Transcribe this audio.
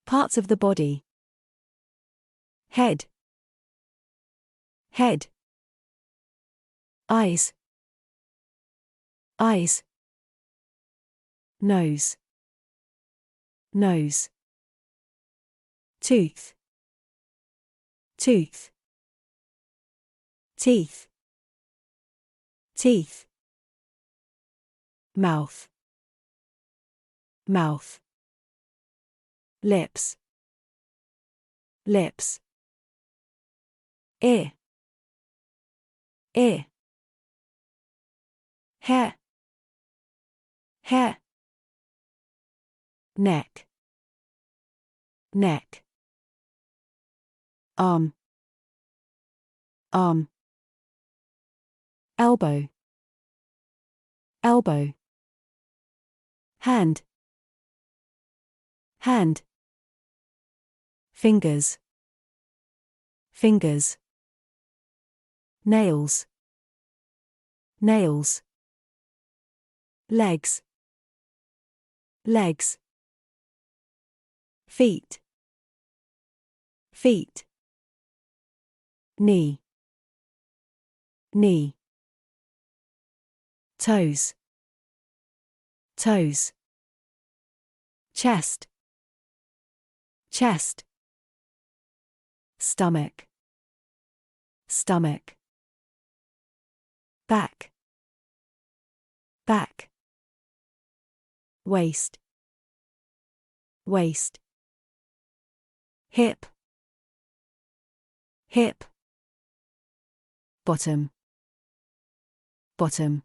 Parts of the body. Head. Head. Eyes. Eyes. Nose. Nose. Tooth. Tooth. Teeth. Teeth. Mouth. Mouth. Lips. Lips. Ear. Ear. Hair. Hair. Neck. Neck. Arm. Arm. Elbow. Elbow. Hand. Hand. Fingers. Fingers. Nails. Nails. Legs. Legs. Feet. Feet. Knee. Knee. Toes. Toes. Chest. Chest. Stomach. Stomach. Back. Back. Waist. Waist. Hip. Hip. Bottom. Bottom.